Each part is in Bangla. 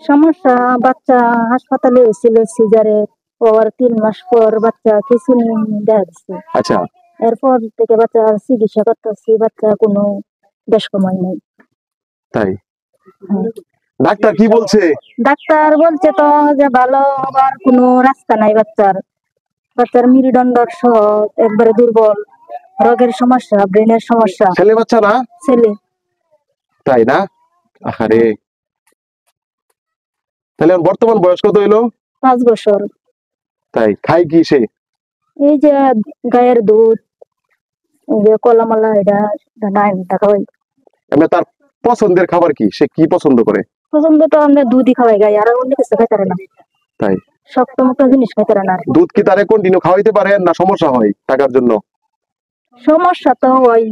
সমস্যা বাচ্চা হাসপাতালে হয়েছিল সিজারে, ওর 3 মাস পর বাচ্চা খিঁচুনি দেখা দিচ্ছে। আচ্ছা, এরপর থেকে বাচ্চা চিকিৎসা করতেছি, বাচ্চা কোনো বেশ কমাই নাই। তাই হ্যাঁ। ডাক্তার কি বলছে? ডাক্তার বলছে তো যে ভালো হবার কোনো রাস্তা নাই। বাচ্চার মেরুদণ্ড সহ একবারে দুর্বল, রোগের সমস্যা, ব্রেনের সমস্যা। ছেলে বাচ্চা না? ছেলে। তাই না? আরে তাহলে বর্তমান বয়স কত হইলো? 5 বছর। তাই খাই কি সে? এই যে গায়ের দুধ, এই যে কলামালা, এটা নাই টাকা হয়। এমনি তার পছন্দের খাবার কি? সে কি পছন্দ করে? পছন্দ তো আমরা দুধই খাওয়াই, গাই আর অন্য কিছু খাইতে পারে না। তাই শক্ত মুক্ত জিনিস খাইতে পারে না। দুধ কি তারে কন্টিনিউ খাওয়াইতে পারেন না সমস্যা হয় টাকার জন্য? সমস্যা তো ওই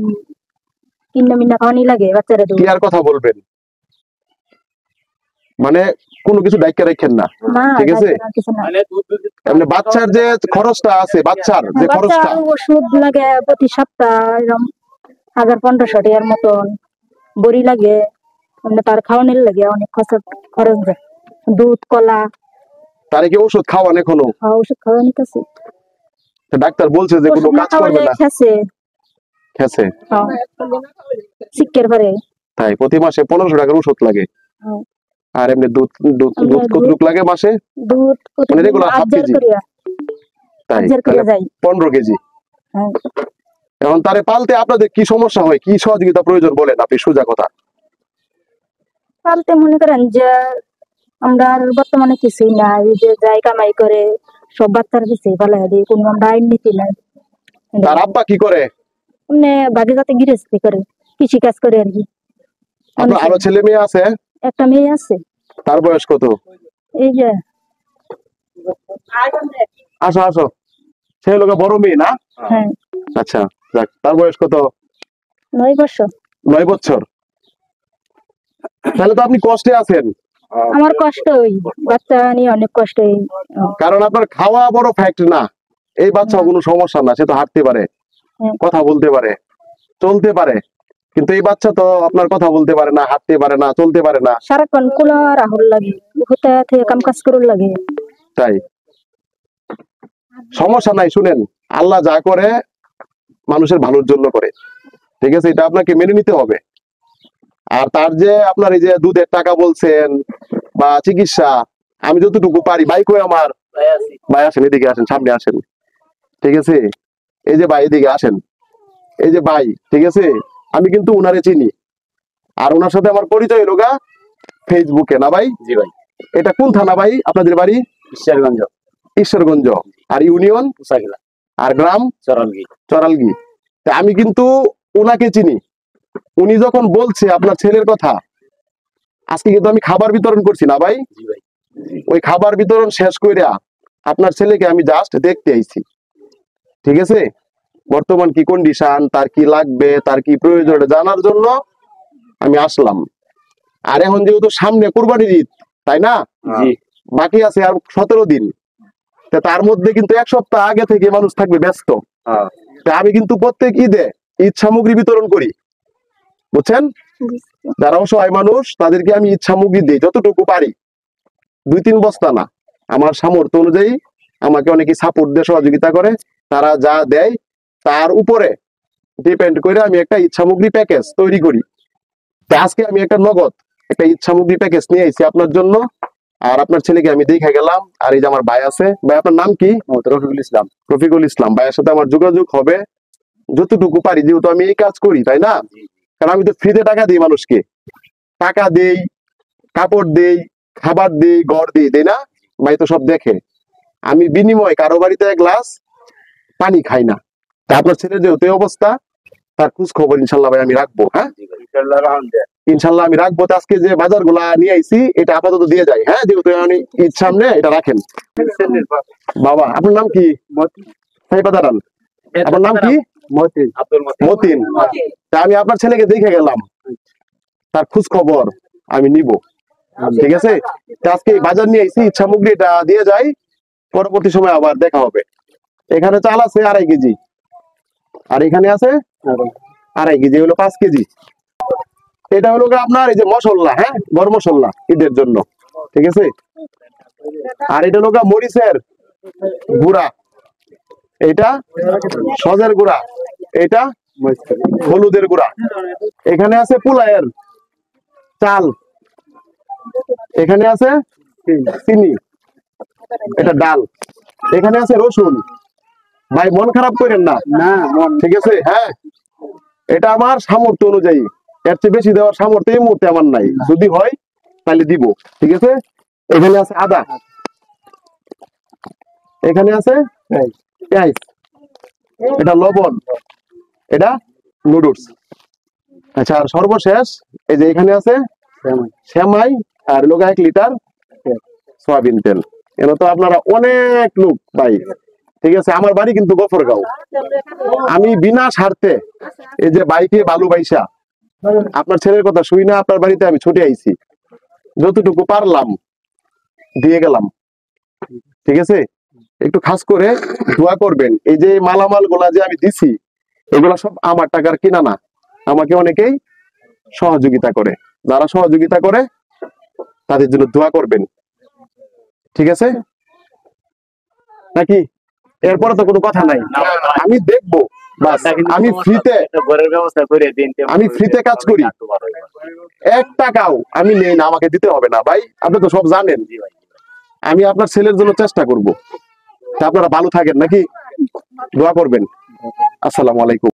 কিন্না মিন্না খাওয়ানি লাগে বাচ্চারা। দুধ কি আর কথা বলবেন, মানে কোনো কিছু দায়িত্ব রাখেন না, না, ঠিক আছে? কিছু না। এমনি বাচ্চার যে খরচটা আছে, বাচ্চার যে খরচটা, ওষুধ লাগে প্রতি সপ্তাহ এরকম 1000-1500 টাকার মতন, বড়ি লাগে, তার খাওয়ানোর লাগে অনেক খরচ যায়। দুধ, কলা। তারে কি ওষুধ খাওয়ান এখনো? ওষুধ খাওয়া নিতেছে। ডাক্তার বলছে যে কোনো কাজ করবে না। খেছে শিক্ষের পরে। তাই প্রতি মাসে 1500 টাকার ওষুধ লাগে। আর এমনি দুধ কতটুক লাগে মাসে? দুধ মানে রেগুলার হাফ কেজি। তাই 15 কেজি। এখন তারে পালতে আপনাদের কি সমস্যা হয়, কি সহযোগিতা প্রয়োজন বলেন আপনি সোজা কথা। পালতে মনে করেন যে আমরা বর্তমানে কিছুই না, এই যে যাই কামাই করে সব বাচ্চার পিছিয়ে পালাই দিই, কোনো আমরা আইন নীতি নাই। তার আব্বা কি করে? মানে বাকি যাতে গৃহস্থী করে, কৃষি কাজ করে আর কি। আপনার আরো ছেলে মেয়ে আছে? একটা মেয়ে আছে। তার বয়স কত? এই যে আসো আসো, সে লোক বড় মেয়ে না? হ্যাঁ। আচ্ছা, যাক, তার বয়স কত? 9 বছর। 9 বছর। তাহলে তো আপনি কষ্টে আছেন। আমার কষ্ট, ওই বাচ্চা নিয়ে অনেক কষ্ট। কারণ আপনার খাওয়া বড় ফ্যাক্ট না, এই বাচ্চা কোনো সমস্যা না, সে তো হাঁটতে পারে, কথা বলতে পারে, চলতে পারে, কিন্তু এই বাচ্চা তো আপনার কথা বলতে পারে না, হাঁটতে পারে না, চলতে পারে না, সারাক্ষণ কুলা রাহুল লাগে, কোথায় থেকে কাম কাজ করুন লাগে। তাই সমস্যা নাই। শুনেন, আল্লাহ যা করে মানুষের ভালোর জন্য করে, ঠিক আছে? এটা আপনাকে মেনে নিতে হবে। আর তার যে আপনার এই যে দুধের টাকা বলছেন বা চিকিৎসা, আমি যতটুকু পারি, ভাই কই আমার ভাই, আসেন এদিকে, আসেন সামনে আসেন, ঠিক আছে? এই যে ভাই এদিকে আসেন, এই যে ভাই, ঠিক আছে? আমি কিন্তু উনারে চিনি, আর ওনার সাথে আমার পরিচয় হলো গা ফেসবুকে, না ভাই? জি ভাই। এটা কোন থানা ভাই আপনাদের বাড়ি? ঈশ্বরগঞ্জ। ঈশ্বরগঞ্জ। আর ইউনিয়ন? আর গ্রাম? চরালগি। আমি কিন্তু ওনাকে চিনি। উনি যখন বলছে আপনার ছেলের কথা, আজকে কিন্তু আমি খাবার বিতরণ করছি, না ভাই? ওই খাবার বিতরণ শেষ কইরা আপনার ছেলেকে আমি জাস্ট দেখতে আইছি, ঠিক আছে? বর্তমান কি কন্ডিশন, তার কি লাগবে, তার কি প্রয়োজন জানার জন্য আমি আসলাম। আর এখন যেহেতু সামনে কুরবানির ঈদ, তাই না? বাকি আছে আর 17 দিন, তার মধ্যে কিন্তু 1 সপ্তাহ আগে থেকে মানুষ থাকবে ব্যস্ত। আমি কিন্তু প্রত্যেক ঈদে ঈদ সামগ্রী বিতরণ করি, বুঝছেন? যারা অসহায় মানুষ তাদেরকে আমি ঈদ সামগ্রী দিই যতটুকু পারি, 2-3 বস্তা না, আমার সামর্থ্য অনুযায়ী আমাকে অনেকে সাপোর্ট দিয়ে সহযোগিতা করে, তারা যা দেয় তার উপরে ডিপেন্ড করে আমি একটা ঈদ সামগ্রী প্যাকেজ তৈরি করি। আজকে আমি একটা নগদ একটা ঈদ সামগ্রী প্যাকেজ নিয়ে আইছি আপনার জন্য, আর আপনার ছেলেকে আমি দেখে গেলাম। আর এই যে আমার ভাই আছে, ভাই আপনার নাম কি? রফিকুল ইসলাম। রফিকুল ইসলাম ভাইয়ের সাথে আমার যোগাযোগ হবে যতটুকু পারি, যেহেতু আমি এই কাজ করি, তাই না? কারণ আমি তো ফ্রিতে টাকা দিই মানুষকে, টাকা দেই, কাপড় দেই, খাবার দেই, ঘর দিই, তাই না? ভাই তো সব দেখে। আমি বিনিময় কারো বাড়িতে 1 গ্লাস পানি খাই না। আপনার ছেলের যেহেতু অবস্থা, তার খোঁজ খবর ইনশাল্লাহ ভাই আমি রাখবো। হ্যাঁ, ইনশাল্লাহ আমি রাখবো। আজকে যে বাজার গুলা নিয়ে আইছি এটা আপাতত দিয়ে যাই। হ্যাঁ, যেহেতু আমি ঈদ সামনে, এটা রাখেন। বাবা আপনার নাম কি? দাঁড়ান, আপনার নাম কি? মতিন। আমি আপনার ছেলেকে দেখে গেলাম, তার খোঁজ খবর আমি নিব, ঠিক আছে? আজকে বাজার নিয়ে আইছি, ঈদ সামগ্রী এটা দিয়ে যাই, পরবর্তী সময় আবার দেখা হবে। এখানে চাল আছে 2.5 কেজি, আর এখানে আছে 2.5 কেজি, হলো 5 কেজি। এটা হলো আপনার এই যে মশলা, হ্যাঁ, গরম মশলা ঈদের জন্য। ঠিক আছে। আর এটা লোকা মরিচের গুঁড়া, এটা সজের গুঁড়া, এটা হলুদের গুঁড়া। এখানে আছে পুলায়ের চাল, এখানে আছে চিনি, এটা ডাল, এখানে আছে রসুন। ভাই মন খারাপ করেন না, ঠিক আছে। হ্যাঁ, এটা আমার সামর্থ্য অনুযায়ী, এর চেয়ে বেশি দেওয়ার সামর্থ্য এই মুহূর্তে আমার নাই, যদি হয় তাহলে দিব, ঠিক আছে। এখানে আছে আদা, এখানে আছে পেঁয়াজ, এটা লবণ, এটা নুডলস। আচ্ছা, আর সর্বশেষ এই যে এখানে আছে সেমাই, আর লোক 1 লিটার সয়াবিন তেল। এনে তো আপনারা অনেক লোক ভাই, ঠিক আছে। আমার বাড়ি কিন্তু গফরগাঁও। আমি বিনা স্বার্থে এই যে বাইকে বালু বাইসা আপনার ছেলের কথা শুই না, আপনার বাড়িতে আমি ছুটে আইছি, যতটুকু পারলাম দিয়ে গেলাম, ঠিক আছে। একটু খাস করে দোয়া করবেন। এই যে মালামাল গুলা যে আমি দিছি, এগুলা সব আমার টাকার কিনা না, আমাকে অনেকেই সহযোগিতা করে। যারা সহযোগিতা করে তাদের জন্য দোয়া করবেন, ঠিক আছে নাকি? এরপরে তো কোনো কথা নাই, আমি দেখবো, আমি ফ্রিতে, আমি ফ্রিতে কাজ করি, 1 টাকাও আমি নেই না, আমাকে দিতে হবে না ভাই, আপনি তো সব জানেন। আমি আপনার ছেলের জন্য চেষ্টা করব। তা আপনারা ভালো থাকেন নাকি, দোয়া করবেন। আসসালামু আলাইকুম।